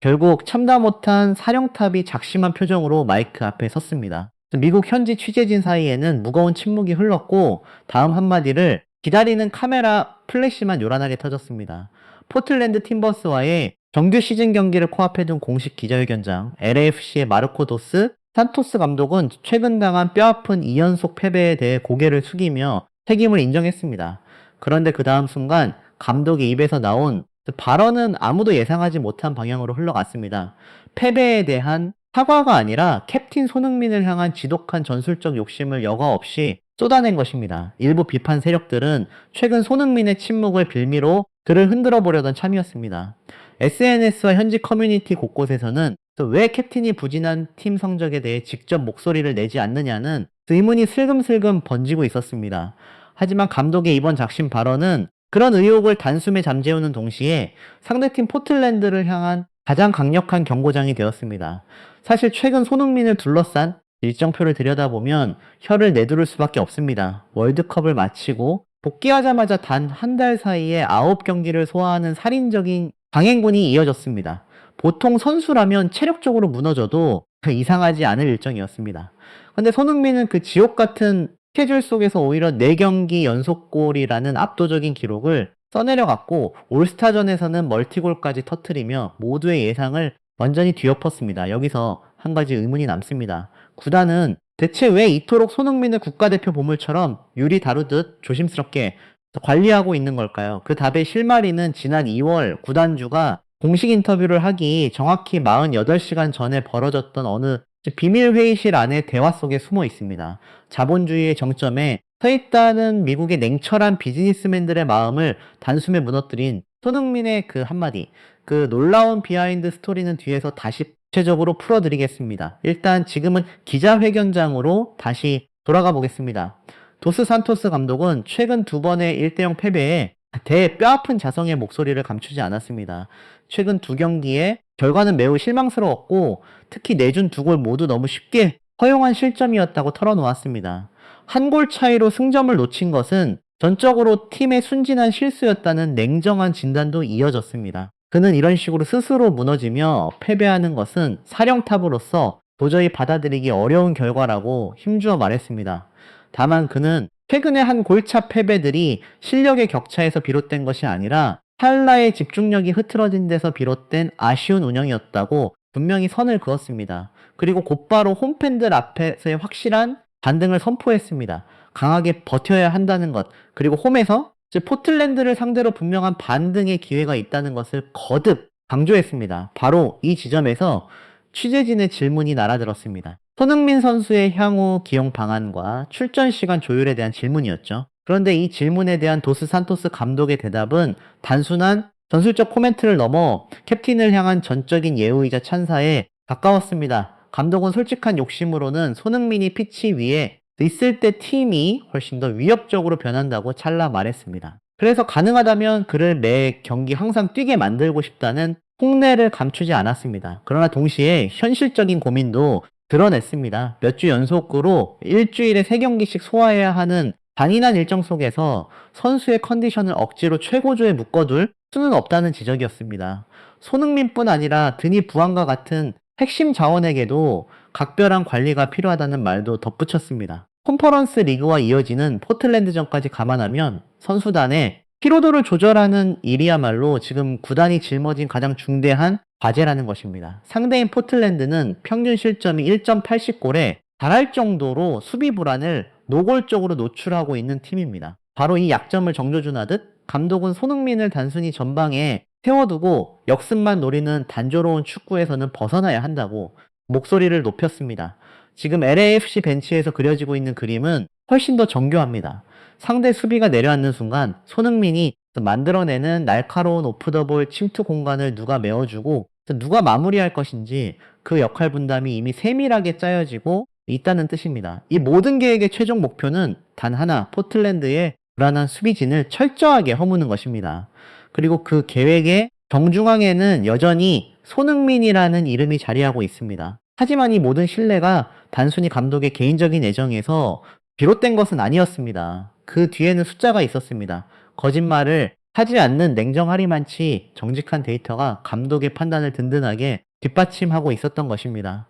결국 참다 못한 사령탑이 작심한 표정으로 마이크 앞에 섰습니다. 미국 현지 취재진 사이에는 무거운 침묵이 흘렀고 다음 한마디를 기다리는 카메라 플래시만 요란하게 터졌습니다. 포틀랜드 팀버스와의 정규 시즌 경기를 코앞에 둔 공식 기자회견장, LAFC의 마르코 도스 산토스 감독은 최근 당한 뼈아픈 2연속 패배에 대해 고개를 숙이며 책임을 인정했습니다. 그런데 그 다음 순간 감독의 입에서 나온 발언은 아무도 예상하지 못한 방향으로 흘러갔습니다. 패배에 대한 사과가 아니라 캡틴 손흥민을 향한 지독한 전술적 욕심을 여과 없이 쏟아낸 것입니다. 일부 비판 세력들은 최근 손흥민의 침묵을 빌미로 그를 흔들어 보려던 참이었습니다. SNS와 현지 커뮤니티 곳곳에서는 왜 캡틴이 부진한 팀 성적에 대해 직접 목소리를 내지 않느냐는 의문이 슬금슬금 번지고 있었습니다. 하지만 감독의 이번 작심 발언은 그런 의혹을 단숨에 잠재우는 동시에 상대팀 포틀랜드를 향한 가장 강력한 경고장이 되었습니다. 사실 최근 손흥민을 둘러싼 일정표를 들여다보면 혀를 내두를 수밖에 없습니다. 월드컵을 마치고 복귀하자마자 단 한 달 사이에 9경기를 소화하는 살인적인 강행군이 이어졌습니다. 보통 선수라면 체력적으로 무너져도 이상하지 않을 일정이었습니다. 근데 손흥민은 그 지옥 같은 스케줄 속에서 오히려 4경기 연속골이라는 압도적인 기록을 써내려갔고 올스타전에서는 멀티골까지 터뜨리며 모두의 예상을 완전히 뒤엎었습니다. 여기서 한 가지 의문이 남습니다. 구단은 대체 왜 이토록 손흥민을 국가대표 보물처럼 유리 다루듯 조심스럽게 관리하고 있는 걸까요? 그 답의 실마리는 지난 2월 구단주가 공식 인터뷰를 하기 정확히 48시간 전에 벌어졌던 어느 비밀 회의실 안의 대화 속에 숨어 있습니다. 자본주의의 정점에 서 있다는 미국의 냉철한 비즈니스맨들의 마음을 단숨에 무너뜨린 손흥민의 그 한마디, 그 놀라운 비하인드 스토리는 뒤에서 다시 구체적으로 풀어드리겠습니다. 일단 지금은 기자회견장으로 다시 돌아가 보겠습니다. 도스 산토스 감독은 최근 2번의 1대0 패배에 대해 뼈아픈 자성의 목소리를 감추지 않았습니다. 최근 2경기에 결과는 매우 실망스러웠고 특히 내준 2골 모두 너무 쉽게 허용한 실점이었다고 털어놓았습니다. 한 골 차이로 승점을 놓친 것은 전적으로 팀의 순진한 실수였다는 냉정한 진단도 이어졌습니다. 그는 이런 식으로 스스로 무너지며 패배하는 것은 사령탑으로서 도저히 받아들이기 어려운 결과라고 힘주어 말했습니다. 다만 그는 최근의 한 골차 패배들이 실력의 격차에서 비롯된 것이 아니라 찰나의 집중력이 흐트러진 데서 비롯된 아쉬운 운영이었다고 분명히 선을 그었습니다. 그리고 곧바로 홈팬들 앞에서의 확실한 반등을 선포했습니다. 강하게 버텨야 한다는 것, 그리고 홈에서 즉 포틀랜드를 상대로 분명한 반등의 기회가 있다는 것을 거듭 강조했습니다. 바로 이 지점에서 취재진의 질문이 날아들었습니다. 손흥민 선수의 향후 기용 방안과 출전 시간 조율에 대한 질문이었죠. 그런데 이 질문에 대한 도스 산토스 감독의 대답은 단순한 전술적 코멘트를 넘어 캡틴을 향한 전적인 예우이자 찬사에 가까웠습니다. 감독은 솔직한 욕심으로는 손흥민이 피치 위에 있을 때 팀이 훨씬 더 위협적으로 변한다고 찰나 말했습니다. 그래서 가능하다면 그를 매 경기 항상 뛰게 만들고 싶다는 속내를 감추지 않았습니다. 그러나 동시에 현실적인 고민도 드러냈습니다. 몇 주 연속으로 일주일에 3경기씩 소화해야 하는 잔인한 일정 속에서 선수의 컨디션을 억지로 최고조에 묶어둘 수는 없다는 지적이었습니다. 손흥민뿐 아니라 드니 부안과 같은 핵심 자원에게도 각별한 관리가 필요하다는 말도 덧붙였습니다. 컨퍼런스 리그와 이어지는 포틀랜드전까지 감안하면 선수단의 피로도를 조절하는 일이야말로 지금 구단이 짊어진 가장 중대한 과제라는 것입니다. 상대인 포틀랜드는 평균 실점이 1.80골에 달할 정도로 수비 불안을 노골적으로 노출하고 있는 팀입니다. 바로 이 약점을 정조준하듯 감독은 손흥민을 단순히 전방에 세워두고 역습만 노리는 단조로운 축구에서는 벗어나야 한다고 목소리를 높였습니다. 지금 LAFC 벤치에서 그려지고 있는 그림은 훨씬 더 정교합니다. 상대 수비가 내려앉는 순간 손흥민이 만들어내는 날카로운 오프더볼 침투 공간을 누가 메워주고 누가 마무리할 것인지 그 역할 분담이 이미 세밀하게 짜여지고 있다는 뜻입니다. 이 모든 계획의 최종 목표는 단 하나, 포틀랜드의 불안한 수비진을 철저하게 허무는 것입니다. 그리고 그 계획의 정중앙에는 여전히 손흥민이라는 이름이 자리하고 있습니다. 하지만 이 모든 신뢰가 단순히 감독의 개인적인 애정에서 비롯된 것은 아니었습니다. 그 뒤에는 숫자가 있었습니다. 거짓말을 하지 않는 냉정하리만치 정직한 데이터가 감독의 판단을 든든하게 뒷받침하고 있었던 것입니다.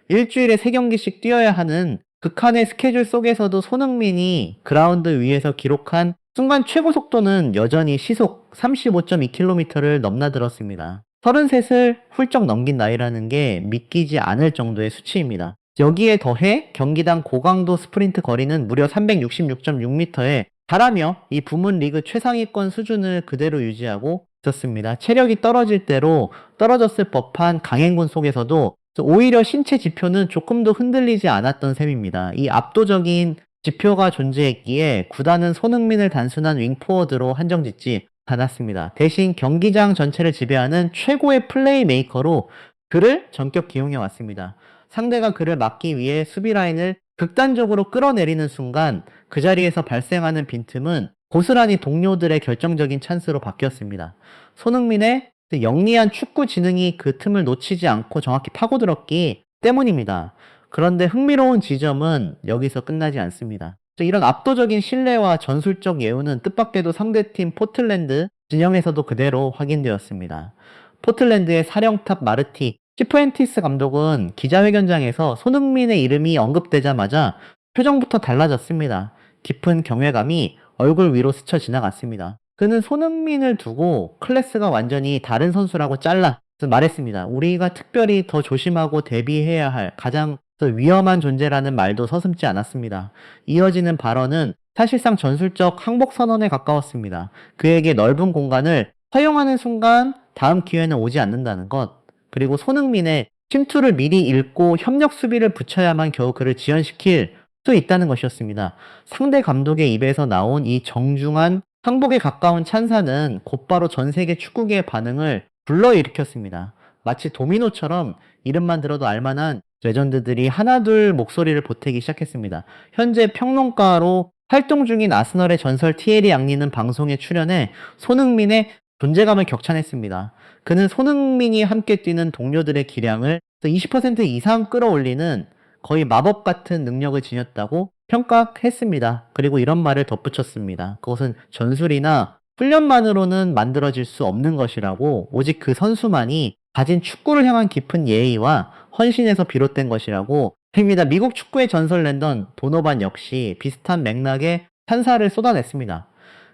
일주일에 3경기씩 뛰어야 하는 극한의 스케줄 속에서도 손흥민이 그라운드 위에서 기록한 순간 최고 속도는 여전히 시속 35.2km를 넘나들었습니다. 33을 훌쩍 넘긴 나이라는 게 믿기지 않을 정도의 수치입니다. 여기에 더해 경기당 고강도 스프린트 거리는 무려 366.6m에 달하며 이 부문 리그 최상위권 수준을 그대로 유지하고 있었습니다. 체력이 떨어질 대로 떨어졌을 법한 강행군 속에서도 오히려 신체 지표는 조금 더 흔들리지 않았던 셈입니다. 이 압도적인 지표가 존재했기에 구단은 손흥민을 단순한 윙포워드로 한정짓지 않았습니다. 대신 경기장 전체를 지배하는 최고의 플레이메이커로 그를 전격 기용해 왔습니다. 상대가 그를 막기 위해 수비 라인을 극단적으로 끌어내리는 순간 그 자리에서 발생하는 빈틈은 고스란히 동료들의 결정적인 찬스로 바뀌었습니다. 손흥민의 영리한 축구 지능이 그 틈을 놓치지 않고 정확히 파고들었기 때문입니다. 그런데 흥미로운 지점은 여기서 끝나지 않습니다. 이런 압도적인 신뢰와 전술적 예우는 뜻밖에도 상대팀 포틀랜드 진영에서도 그대로 확인되었습니다. 포틀랜드의 사령탑 마르티 시프엔티스 감독은 기자회견장에서 손흥민의 이름이 언급되자마자 표정부터 달라졌습니다. 깊은 경외감이 얼굴 위로 스쳐 지나갔습니다. 그는 손흥민을 두고 클래스가 완전히 다른 선수라고 잘라 말했습니다. 우리가 특별히 더 조심하고 대비해야 할 가장 위험한 존재라는 말도 서슴지 않았습니다. 이어지는 발언은 사실상 전술적 항복 선언에 가까웠습니다. 그에게 넓은 공간을 허용하는 순간 다음 기회는 오지 않는다는 것, 그리고 손흥민의 침투를 미리 읽고 협력 수비를 붙여야만 겨우 그를 지연시킬 수 있다는 것이었습니다. 상대 감독의 입에서 나온 이 정중한 항복에 가까운 찬사는 곧바로 전 세계 축구계의 반응을 불러일으켰습니다. 마치 도미노처럼 이름만 들어도 알만한 레전드들이 하나둘 목소리를 보태기 시작했습니다. 현재 평론가로 활동 중인 아스널의 전설 티에리 앙리는 방송에 출연해 손흥민의 존재감을 격찬했습니다. 그는 손흥민이 함께 뛰는 동료들의 기량을 20% 이상 끌어올리는 거의 마법 같은 능력을 지녔다고 평가했습니다. 그리고 이런 말을 덧붙였습니다. 그것은 전술이나 훈련만으로는 만들어질 수 없는 것이라고, 오직 그 선수만이 가진 축구를 향한 깊은 예의와 헌신에서 비롯된 것이라고 입니다. 미국 축구의 전설 랜던 도노반 역시 비슷한 맥락의 찬사를 쏟아냈습니다.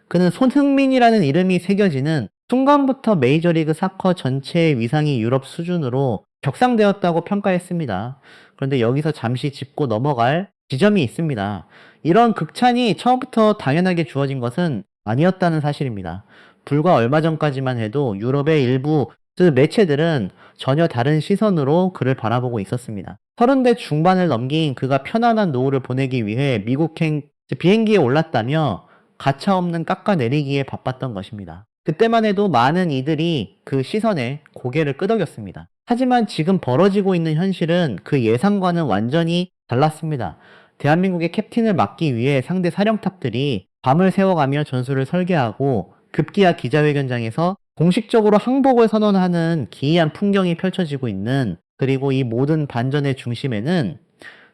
그는 손흥민이라는 이름이 새겨지는 순간부터 메이저리그 사커 전체의 위상이 유럽 수준으로 격상되었다고 평가했습니다. 그런데 여기서 잠시 짚고 넘어갈 지점이 있습니다. 이런 극찬이 처음부터 당연하게 주어진 것은 아니었다는 사실입니다. 불과 얼마 전까지만 해도 유럽의 일부 매체들은 전혀 다른 시선으로 그를 바라보고 있었습니다. 30대 중반을 넘긴 그가 편안한 노후를 보내기 위해 미국행 비행기에 올랐다며 가차없는 깎아내리기에 바빴던 것입니다. 그때만 해도 많은 이들이 그 시선에 고개를 끄덕였습니다. 하지만 지금 벌어지고 있는 현실은 그 예상과는 완전히 달랐습니다. 대한민국의 캡틴을 막기 위해 상대 사령탑들이 밤을 새워가며 전술을 설계하고 급기야 기자회견장에서 공식적으로 항복을 선언하는 기이한 풍경이 펼쳐지고 있는, 그리고 이 모든 반전의 중심에는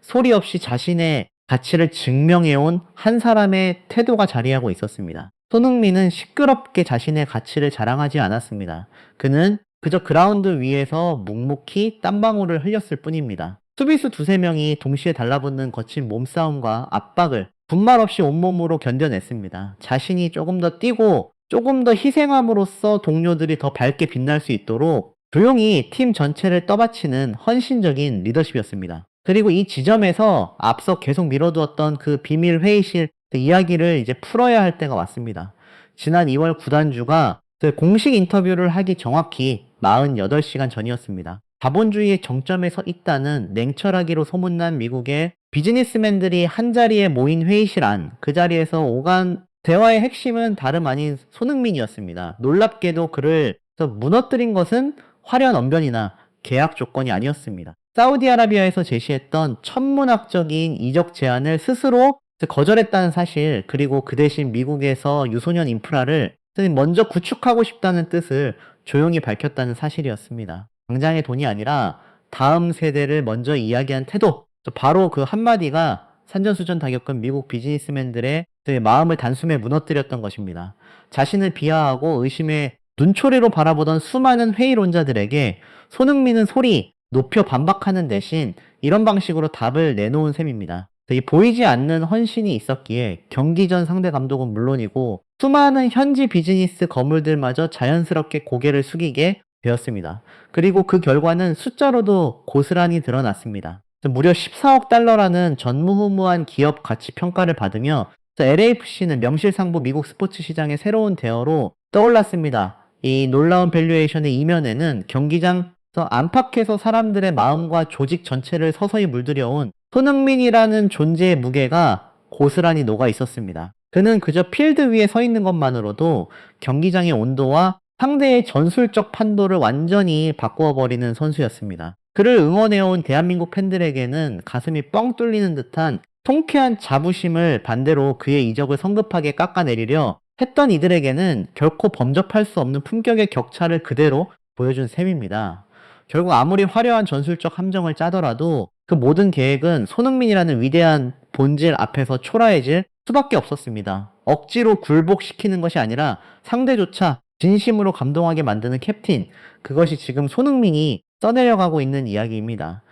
소리 없이 자신의 가치를 증명해온 한 사람의 태도가 자리하고 있었습니다. 손흥민은 시끄럽게 자신의 가치를 자랑하지 않았습니다. 그는 그저 그라운드 위에서 묵묵히 땀방울을 흘렸을 뿐입니다. 수비수 두세 명이 동시에 달라붙는 거친 몸싸움과 압박을 분말 없이 온몸으로 견뎌냈습니다. 자신이 조금 더 뛰고 조금 더 희생함으로써 동료들이 더 밝게 빛날 수 있도록 조용히 팀 전체를 떠받치는 헌신적인 리더십이었습니다. 그리고 이 지점에서 앞서 계속 미뤄두었던 그 비밀 회의실 이야기를 이제 풀어야 할 때가 왔습니다. 지난 2월 구단주가 공식 인터뷰를 하기 정확히 48시간 전이었습니다. 자본주의의 정점에 서 있다는 냉철하기로 소문난 미국의 비즈니스맨들이 한자리에 모인 회의실 안, 그 자리에서 오간 대화의 핵심은 다름 아닌 손흥민이었습니다. 놀랍게도 그를 무너뜨린 것은 화려한 언변이나 계약 조건이 아니었습니다. 사우디아라비아에서 제시했던 천문학적인 이적 제안을 스스로 거절했다는 사실, 그리고 그 대신 미국에서 유소년 인프라를 먼저 구축하고 싶다는 뜻을 조용히 밝혔다는 사실이었습니다. 당장의 돈이 아니라 다음 세대를 먼저 이야기한 태도, 바로 그 한마디가 산전수전 다 겪은 미국 비즈니스맨들의 그의 마음을 단숨에 무너뜨렸던 것입니다. 자신을 비하하고 의심의 눈초리로 바라보던 수많은 회의론자들에게 손흥민은 소리 높여 반박하는 대신 이런 방식으로 답을 내놓은 셈입니다. 이 보이지 않는 헌신이 있었기에 경기 전 상대 감독은 물론이고 수많은 현지 비즈니스 거물들마저 자연스럽게 고개를 숙이게 되었습니다. 그리고 그 결과는 숫자로도 고스란히 드러났습니다. 무려 14억 달러라는 전무후무한 기업 가치 평가를 받으며 LAFC는 명실상부 미국 스포츠 시장의 새로운 대어로 떠올랐습니다. 이 놀라운 밸류에이션의 이면에는 경기장에서 안팎에서 사람들의 마음과 조직 전체를 서서히 물들여온 손흥민이라는 존재의 무게가 고스란히 녹아 있었습니다. 그는 그저 필드 위에 서 있는 것만으로도 경기장의 온도와 상대의 전술적 판도를 완전히 바꾸어버리는 선수였습니다. 그를 응원해온 대한민국 팬들에게는 가슴이 뻥 뚫리는 듯한 통쾌한 자부심을 반대로 그의 이적을 성급하게 깎아내리려 했던 이들에게는 결코 범접할 수 없는 품격의 격차를 그대로 보여준 셈입니다. 결국 아무리 화려한 전술적 함정을 짜더라도 그 모든 계획은 손흥민이라는 위대한 본질 앞에서 초라해질 수밖에 없었습니다. 억지로 굴복시키는 것이 아니라 상대조차 진심으로 감동하게 만드는 캡틴, 그것이 지금 손흥민이 써내려가고 있는 이야기입니다.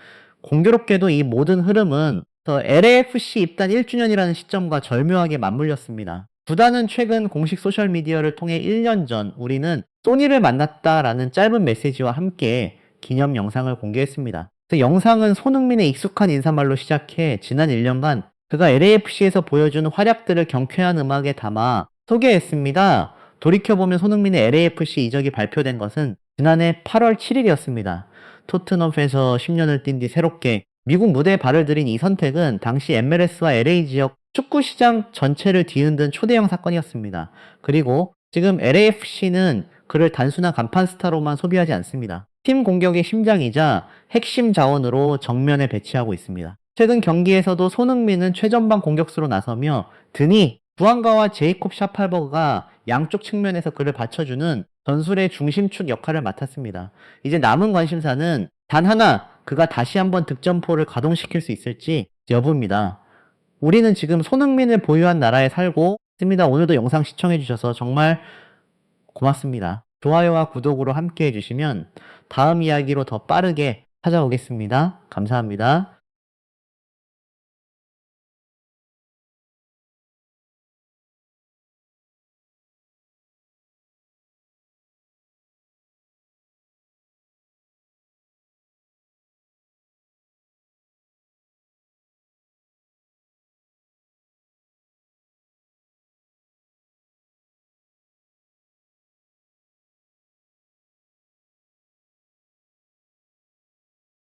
공교롭게도 이 모든 흐름은 LAFC 입단 1주년이라는 시점과 절묘하게 맞물렸습니다. 구단은 최근 공식 소셜미디어를 통해 1년 전 우리는 소니를 만났다라는 짧은 메시지와 함께 기념 영상을 공개했습니다. 그 영상은 손흥민의 익숙한 인사말로 시작해 지난 1년간 그가 LAFC에서 보여준 활약들을 경쾌한 음악에 담아 소개했습니다. 돌이켜보면 손흥민의 LAFC 이적이 발표된 것은 지난해 8월 7일이었습니다. 토트넘에서 10년을 뛴 뒤 새롭게 미국 무대에 발을 들인 이 선택은 당시 MLS와 LA 지역 축구 시장 전체를 뒤흔든 초대형 사건이었습니다. 그리고 지금 LAFC는 그를 단순한 간판 스타로만 소비하지 않습니다. 팀 공격의 심장이자 핵심 자원으로 정면에 배치하고 있습니다. 최근 경기에서도 손흥민은 최전방 공격수로 나서며 드니, 부안가와 제이콥 샤팔버그가 양쪽 측면에서 그를 받쳐주는 전술의 중심축 역할을 맡았습니다. 이제 남은 관심사는 단 하나, 그가 다시 한번 득점포를 가동시킬 수 있을지 여부입니다. 우리는 지금 손흥민을 보유한 나라에 살고 있습니다. 오늘도 영상 시청해주셔서 정말 고맙습니다. 좋아요와 구독으로 함께 해주시면 다음 이야기로 더 빠르게 찾아오겠습니다. 감사합니다.